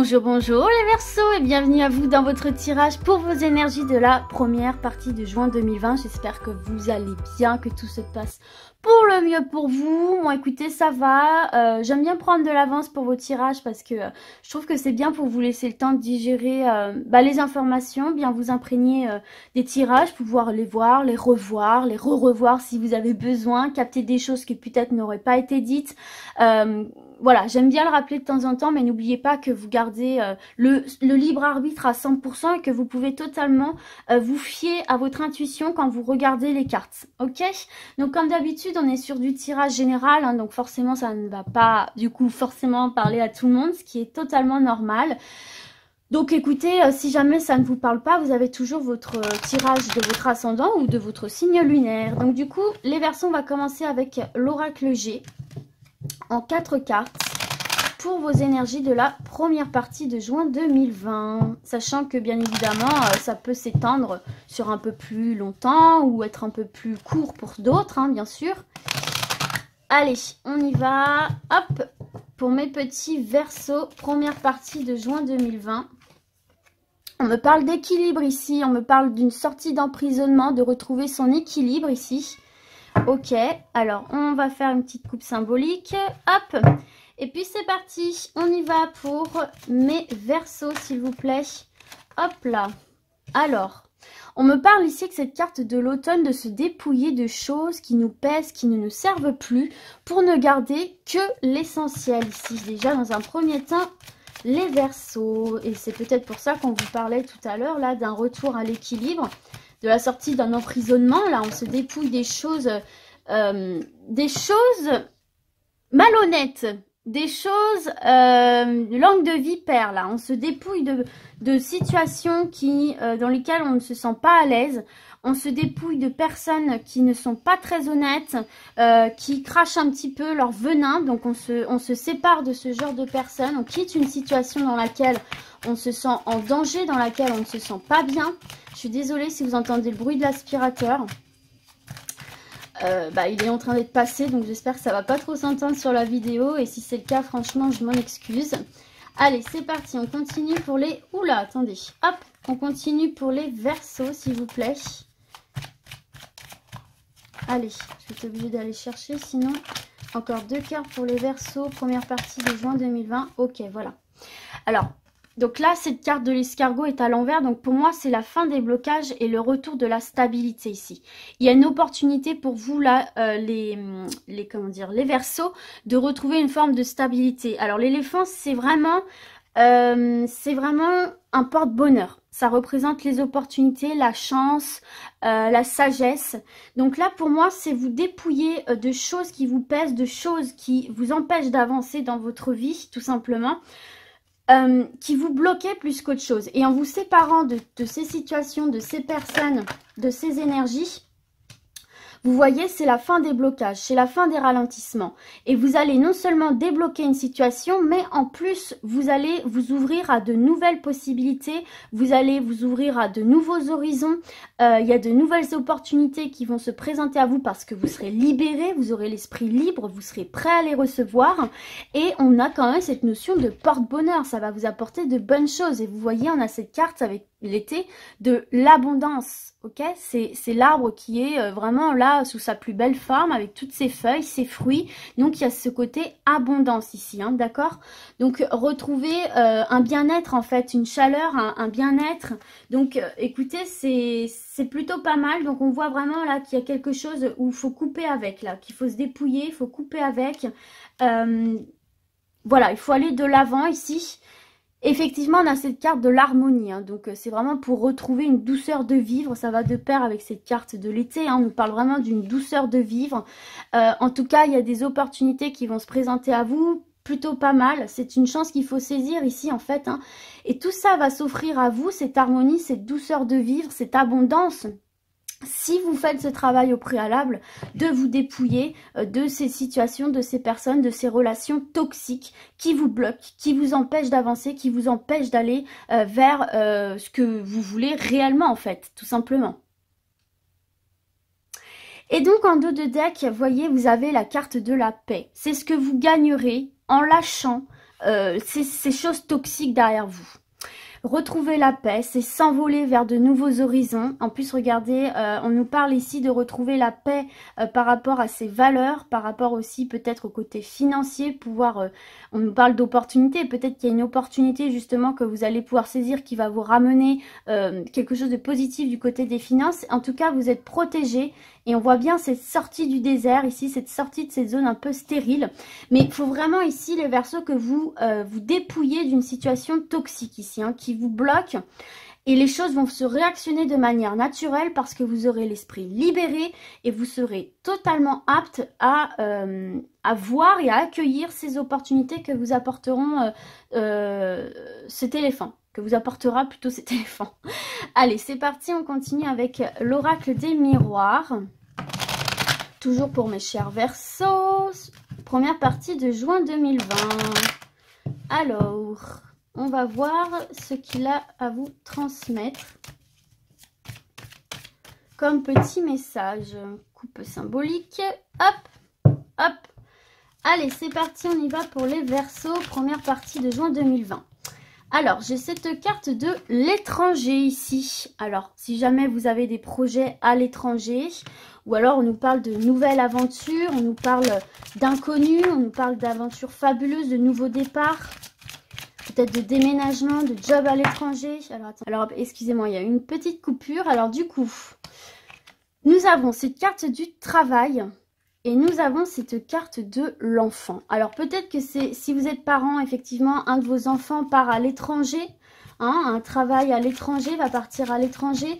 Bonjour, bonjour les Verseaux et bienvenue à vous dans votre tirage pour vos énergies de la première partie de juin 2020. J'espère que vous allez bien, que tout se passe pour le mieux pour vous. Moi écoutez, ça va. J'aime bien prendre de l'avance pour vos tirages parce que je trouve que c'est bien pour vous laisser le temps de digérer les informations, bien vous imprégner des tirages, pouvoir les voir, les revoir, les re-revoir si vous avez besoin, capter des choses qui peut-être n'auraient pas été dites. Voilà, j'aime bien le rappeler de temps en temps, mais n'oubliez pas que vous gardez le libre arbitre à 100% et que vous pouvez totalement vous fier à votre intuition quand vous regardez les cartes, ok? Donc comme d'habitude, on est sur du tirage général, hein, donc forcément ça ne va pas du coup forcément parler à tout le monde, ce qui est totalement normal. Donc écoutez, si jamais ça ne vous parle pas, vous avez toujours votre tirage de votre ascendant ou de votre signe lunaire. Donc du coup, les Verseaux, on va commencer avec l'oracle G. En 4 cartes pour vos énergies de la première partie de juin 2020. Sachant que bien évidemment, ça peut s'étendre sur un peu plus longtemps ou être un peu plus court pour d'autres, hein, bien sûr. Allez, on y va. Hop, pour mes petits Verseaux, première partie de juin 2020. On me parle d'équilibre ici, on me parle d'une sortie d'emprisonnement, de retrouver son équilibre ici. Ok, alors on va faire une petite coupe symbolique, hop, et puis c'est parti, on y va pour mes Verseaux s'il vous plaît, hop là. Alors, on me parle ici que cette carte de l'automne de se dépouiller de choses qui nous pèsent, qui ne nous servent plus, pour ne garder que l'essentiel ici, déjà dans un premier temps. Les Verseaux, et c'est peut-être pour ça qu'on vous parlait tout à l'heure là d'un retour à l'équilibre, de la sortie d'un emprisonnement. Là on se dépouille des choses malhonnêtes, des choses langue de vipère. Là on se dépouille de situations dans lesquelles on ne se sent pas à l'aise. On se dépouille de personnes qui ne sont pas très honnêtes, qui crachent un petit peu leur venin. Donc on se sépare de ce genre de personnes. On quitte une situation dans laquelle on se sent en danger, dans laquelle on ne se sent pas bien. Je suis désolée si vous entendez le bruit de l'aspirateur. Il est en train d'être passé, donc j'espère que ça va pas trop s'entendre sur la vidéo. Et si c'est le cas, franchement, je m'en excuse. Allez, c'est parti, on continue pour les... Oula, attendez. Hop, on continue pour les Verseaux, s'il vous plaît. Allez, je vais être obligée d'aller chercher, sinon... Encore 2 cartes pour les Verseaux, première partie de juin 2020. Ok, voilà. Alors... Donc là, cette carte de l'escargot est à l'envers. Donc pour moi, c'est la fin des blocages et le retour de la stabilité ici. Il y a une opportunité pour vous, là, les Verseaux, de retrouver une forme de stabilité. Alors l'éléphant, c'est vraiment un porte-bonheur. Ça représente les opportunités, la chance, la sagesse. Donc là, pour moi, c'est vous dépouiller de choses qui vous pèsent, de choses qui vous empêchent d'avancer dans votre vie, tout simplement. Qui vous bloquait plus qu'autre chose. Et en vous séparant de ces situations, de ces personnes, de ces énergies, vous voyez, c'est la fin des blocages, c'est la fin des ralentissements. Et vous allez non seulement débloquer une situation, mais en plus, vous allez vous ouvrir à de nouvelles possibilités, vous allez vous ouvrir à de nouveaux horizons. Il y a de nouvelles opportunités qui vont se présenter à vous parce que vous serez libéré, vous aurez l'esprit libre, vous serez prêt à les recevoir. Et on a quand même cette notion de porte-bonheur, ça va vous apporter de bonnes choses. Et vous voyez, on a cette carte avec l'été de l'abondance, ok? C'est l'arbre qui est vraiment là sous sa plus belle forme avec toutes ses feuilles, ses fruits. Donc il y a ce côté abondance ici, hein, d'accord? Donc retrouver un bien-être en fait, une chaleur, un bien-être. Donc écoutez, c'est plutôt pas mal. Donc on voit vraiment là qu'il y a quelque chose où il faut couper avec, là, qu'il faut se dépouiller, il faut couper avec. Voilà, il faut aller de l'avant ici. Effectivement, on a cette carte de l'harmonie, hein, donc c'est vraiment pour retrouver une douceur de vivre, ça va de pair avec cette carte de l'été, hein, on nous parle vraiment d'une douceur de vivre. En tout cas, il y a des opportunités qui vont se présenter à vous, plutôt pas mal, c'est une chance qu'il faut saisir ici en fait, hein, et tout ça va s'offrir à vous, cette harmonie, cette douceur de vivre, cette abondance. Si vous faites ce travail au préalable, de vous dépouiller de ces situations, de ces personnes, de ces relations toxiques qui vous bloquent, qui vous empêchent d'avancer, qui vous empêchent d'aller vers ce que vous voulez réellement en fait, tout simplement. Et donc en dos de deck, vous voyez, vous avez la carte de la paix. C'est ce que vous gagnerez en lâchant ces choses toxiques derrière vous. Retrouver la paix, c'est s'envoler vers de nouveaux horizons. En plus, regardez, on nous parle ici de retrouver la paix par rapport à ses valeurs, par rapport aussi peut-être au côté financier, pouvoir, on nous parle d'opportunités, peut-être qu'il y a une opportunité justement que vous allez pouvoir saisir qui va vous ramener quelque chose de positif du côté des finances. En tout cas, vous êtes protégé et on voit bien cette sortie du désert ici, cette sortie de cette zone un peu stérile. Mais il faut vraiment ici, les Verseaux, que vous vous dépouillez d'une situation toxique ici, hein, qui vous bloque. Et les choses vont se réactionner de manière naturelle parce que vous aurez l'esprit libéré et vous serez totalement apte à voir et à accueillir ces opportunités que vous apporteront cet éléphant. Que vous apportera plutôt cet éléphant. Allez, c'est parti, on continue avec l'oracle des miroirs. Toujours pour mes chers Verseaux. Première partie de juin 2020. Alors, on va voir ce qu'il a à vous transmettre comme petit message. Coupe symbolique. Hop, hop. Allez, c'est parti, on y va pour les Verseaux. Première partie de juin 2020. Alors, j'ai cette carte de l'étranger ici. Alors, si jamais vous avez des projets à l'étranger, ou alors on nous parle de nouvelles aventures, on nous parle d'inconnus, on nous parle d'aventures fabuleuses, de nouveaux départs, peut-être de déménagement, de job à l'étranger. Alors, excusez-moi, il y a une petite coupure. Alors, du coup, nous avons cette carte du travail. Et nous avons cette carte de l'enfant. Alors peut-être que c'est, si vous êtes parent, effectivement, un de vos enfants part à l'étranger, hein, un travail à l'étranger, va partir à l'étranger.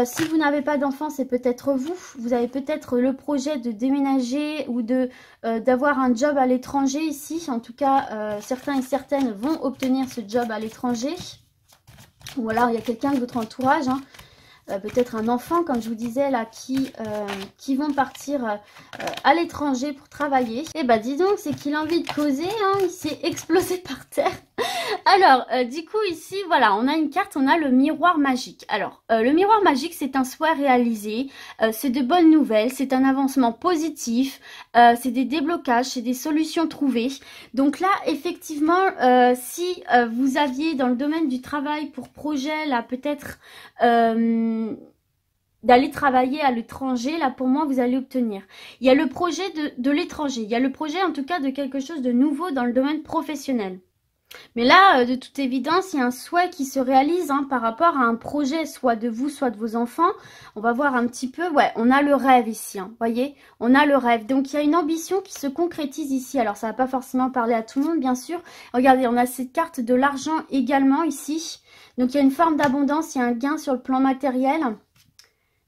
Si vous n'avez pas d'enfant, c'est peut-être vous. Vous avez peut-être le projet de déménager ou d'avoir un job à l'étranger ici. En tout cas, certains et certaines vont obtenir ce job à l'étranger. Ou alors il y a quelqu'un de votre entourage, hein. Peut-être un enfant, comme je vous disais, là, qui vont partir à l'étranger pour travailler. Et bah, dis donc, c'est qu'il a envie de causer, hein, il s'est explosé par terre. Alors, du coup, ici, voilà, on a une carte, on a le miroir magique. Alors, le miroir magique, c'est un souhait réalisé, c'est de bonnes nouvelles, c'est un avancement positif, c'est des déblocages, c'est des solutions trouvées. Donc là, effectivement, si vous aviez dans le domaine du travail pour projet, là, peut-être d'aller travailler à l'étranger, là pour moi vous allez obtenir. Il y a le projet de l'étranger, il y a le projet en tout cas de quelque chose de nouveau dans le domaine professionnel. Mais là, de toute évidence, il y a un souhait qui se réalise, hein, par rapport à un projet, soit de vous, soit de vos enfants. On va voir un petit peu, ouais, on a le rêve ici, hein, voyez, on a le rêve. Donc, il y a une ambition qui se concrétise ici. Alors, ça va pas forcément parler à tout le monde, bien sûr. Regardez, on a cette carte de l'argent également ici. Donc, il y a une forme d'abondance, il y a un gain sur le plan matériel.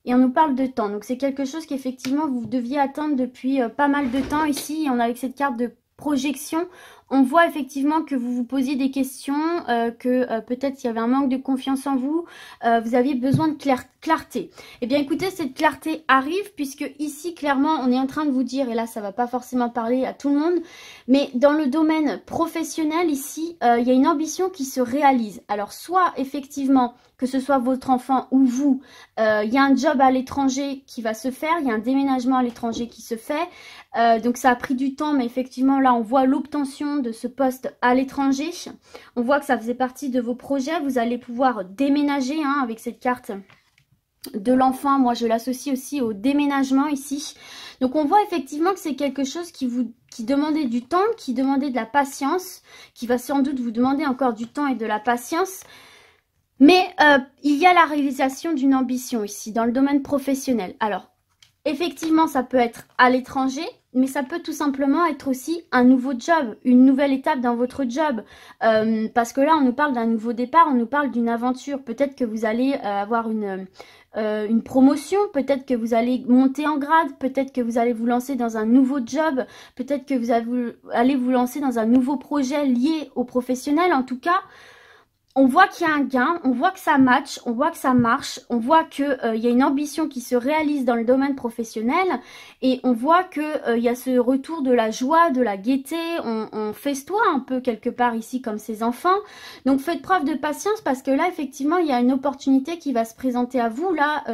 Et on nous parle de temps. Donc, c'est quelque chose qu'effectivement, vous deviez attendre depuis pas mal de temps ici. Et on a avec cette carte de projection, on voit effectivement que vous vous posiez des questions, que peut-être il y avait un manque de confiance en vous, vous aviez besoin de clarté. Eh bien écoutez, cette clarté arrive puisque ici clairement on est en train de vous dire, et là ça va pas forcément parler à tout le monde, mais dans le domaine professionnel ici, il y a une ambition qui se réalise. Alors soit effectivement, que ce soit votre enfant ou vous, il y a un job à l'étranger qui va se faire, il y a un déménagement à l'étranger qui se fait, donc ça a pris du temps, mais effectivement là on voit l'obtention de ce poste à l'étranger. On voit que ça faisait partie de vos projets. Vous allez pouvoir déménager, hein, avec cette carte de l'enfant. Moi, je l'associe aussi au déménagement ici. Donc, on voit effectivement que c'est quelque chose qui demandait du temps, qui demandait de la patience, qui va sans doute vous demander encore du temps et de la patience. Mais il y a la réalisation d'une ambition ici, dans le domaine professionnel. Alors, effectivement, ça peut être à l'étranger, mais ça peut tout simplement être aussi un nouveau job, une nouvelle étape dans votre job. Parce que là, on nous parle d'un nouveau départ, on nous parle d'une aventure. Peut-être que vous allez avoir une promotion, peut-être que vous allez monter en grade, peut-être que vous allez vous lancer dans un nouveau job, peut-être que vous allez vous lancer dans un nouveau projet lié au professionnel. En tout cas, on voit qu'il y a un gain, on voit que ça match, on voit que ça marche, on voit qu'il y a une ambition qui se réalise dans le domaine professionnel et on voit qu'il y a ce retour de la joie, de la gaieté, on festoie un peu quelque part ici comme ces enfants. Donc faites preuve de patience parce que là effectivement il y a une opportunité qui va se présenter à vous là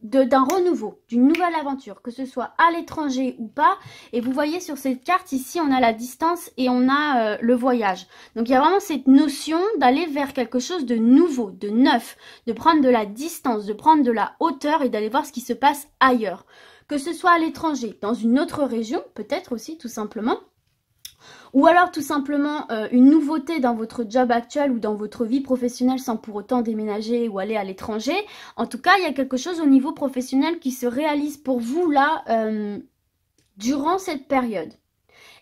d'un renouveau, d'une nouvelle aventure, que ce soit à l'étranger ou pas. Et vous voyez sur cette carte ici, on a la distance et on a le voyage. Donc il y a vraiment cette notion d'aller vers quelque chose de nouveau, de neuf, de prendre de la distance, de prendre de la hauteur et d'aller voir ce qui se passe ailleurs. Que ce soit à l'étranger, dans une autre région, peut-être aussi tout simplement. Ou alors tout simplement une nouveauté dans votre job actuel ou dans votre vie professionnelle sans pour autant déménager ou aller à l'étranger. En tout cas, il y a quelque chose au niveau professionnel qui se réalise pour vous là durant cette période.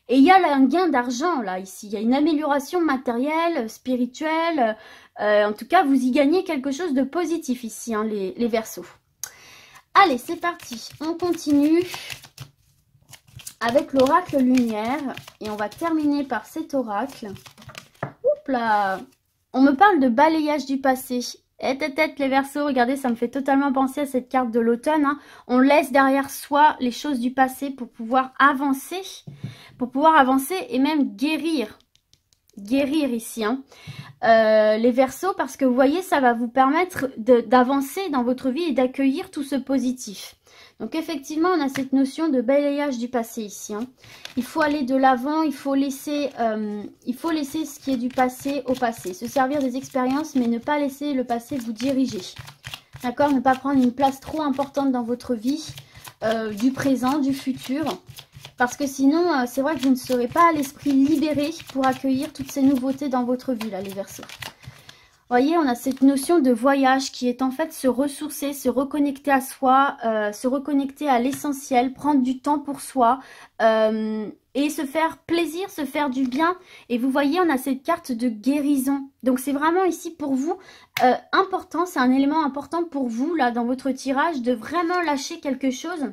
Et il y a là un gain d'argent là ici, il y a une amélioration matérielle, spirituelle. En tout cas, vous y gagnez quelque chose de positif ici, hein, les Verseaux. Allez, c'est parti, on continue avec l'oracle lumière et on va terminer par cet oracle. Oups là, on me parle de balayage du passé. Et tête les Verseaux, regardez, ça me fait totalement penser à cette carte de l'automne. Hein. On laisse derrière soi les choses du passé pour pouvoir avancer et même guérir. Guérir ici, hein. Les Verseaux, parce que vous voyez, ça va vous permettre d'avancer dans votre vie et d'accueillir tout ce positif. Donc effectivement, on a cette notion de balayage du passé ici. Hein. Il faut aller de l'avant, il faut laisser ce qui est du passé au passé. Se servir des expériences, mais ne pas laisser le passé vous diriger. D'accord? Ne pas prendre une place trop importante dans votre vie, du présent, du futur. Parce que sinon, c'est vrai que vous ne serez pas à l'esprit libéré pour accueillir toutes ces nouveautés dans votre vie, là, les Verseaux. Vous voyez, on a cette notion de voyage qui est en fait se ressourcer, se reconnecter à soi, se reconnecter à l'essentiel, prendre du temps pour soi et se faire plaisir, se faire du bien. Et vous voyez, on a cette carte de guérison. Donc c'est vraiment ici pour vous important, c'est un élément important pour vous là dans votre tirage de vraiment lâcher quelque chose.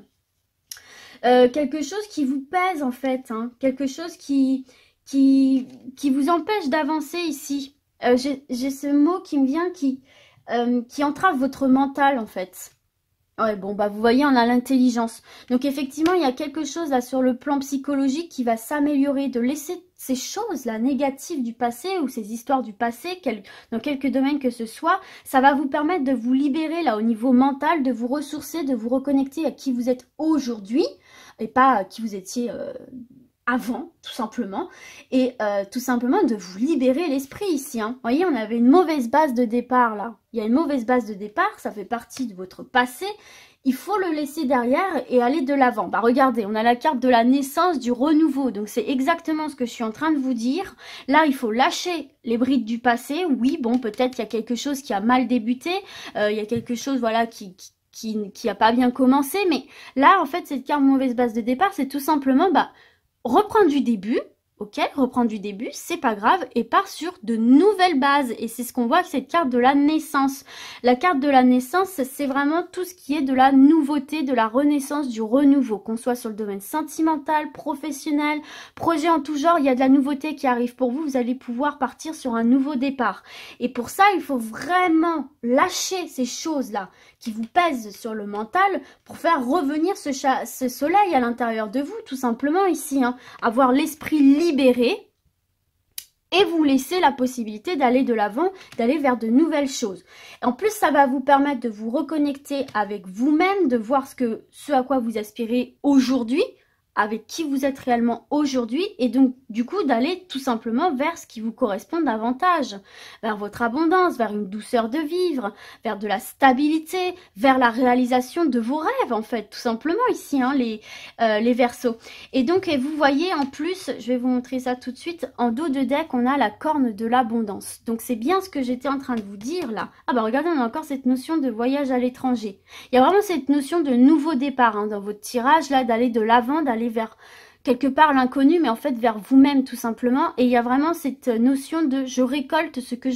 Quelque chose qui vous pèse en fait, hein, quelque chose qui vous empêche d'avancer ici. J'ai ce mot qui me vient qui entrave votre mental en fait. Ouais, bon, bah vous voyez, on a l'intelligence. Donc effectivement, il y a quelque chose là sur le plan psychologique qui va s'améliorer, de laisser ces choses-là négatives du passé ou ces histoires du passé, dans quelques domaines que ce soit, ça va vous permettre de vous libérer là au niveau mental, de vous ressourcer, de vous reconnecter à qui vous êtes aujourd'hui et pas à qui vous étiez avant, tout simplement, et tout simplement de vous libérer l'esprit ici. Hein. Vous voyez, on avait une mauvaise base de départ là. Il y a une mauvaise base de départ, ça fait partie de votre passé. Il faut le laisser derrière et aller de l'avant. Bah regardez, on a la carte de la naissance, du renouveau. Donc c'est exactement ce que je suis en train de vous dire. Là, il faut lâcher les brides du passé. Oui, bon, peut-être qu'il y a quelque chose qui a mal débuté. Il y a quelque chose, voilà, qui a pas bien commencé. Mais là, en fait, cette carte mauvaise base de départ, c'est tout simplement, bah, reprendre du début, ok, reprendre du début, c'est pas grave, et part sur de nouvelles bases. Et c'est ce qu'on voit avec cette carte de la naissance. La carte de la naissance, c'est vraiment tout ce qui est de la nouveauté, de la renaissance, du renouveau, qu'on soit sur le domaine sentimental, professionnel, projet en tout genre, il y a de la nouveauté qui arrive pour vous, vous allez pouvoir partir sur un nouveau départ. Et pour ça, il faut vraiment lâcher ces choses-là qui vous pèsent sur le mental pour faire revenir ce soleil à l'intérieur de vous, tout simplement ici, hein. Avoir l'esprit libéré et vous laisser la possibilité d'aller de l'avant, d'aller vers de nouvelles choses. En plus, ça va vous permettre de vous reconnecter avec vous-même, de voir ce à quoi vous aspirez aujourd'hui, avec qui vous êtes réellement aujourd'hui, et donc du coup d'aller tout simplement vers ce qui vous correspond davantage, vers votre abondance, vers une douceur de vivre, vers de la stabilité, vers la réalisation de vos rêves en fait, tout simplement ici, hein, les Verseaux. Et donc et vous voyez en plus, je vais vous montrer ça tout de suite, en dos de deck on a la corne de l'abondance. Donc c'est bien ce que j'étais en train de vous dire là. Ah bah regardez, on a encore cette notion de voyage à l'étranger. Il y a vraiment cette notion de nouveau départ, hein, dans votre tirage là, d'aller de l'avant, d'aller vers quelque part l'inconnu, mais en fait vers vous-même tout simplement. Et il y a vraiment cette notion de je récolte ce que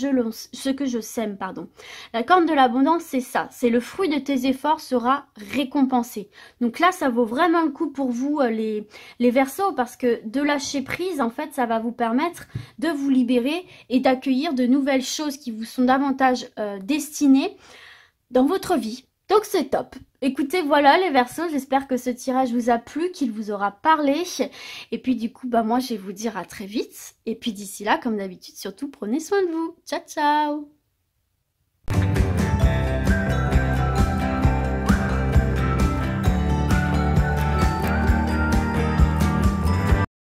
je sème, pardon. La corne de l'abondance, c'est ça, c'est le fruit de tes efforts sera récompensé. Donc là, ça vaut vraiment le coup pour vous les Verseaux, parce que de lâcher prise, en fait, ça va vous permettre de vous libérer et d'accueillir de nouvelles choses qui vous sont davantage destinées dans votre vie. Donc c'est top. Écoutez, voilà les Verseaux, j'espère que ce tirage vous a plu, qu'il vous aura parlé. Et puis du coup, bah moi je vais vous dire à très vite. Et puis d'ici là, comme d'habitude, surtout prenez soin de vous. Ciao, ciao!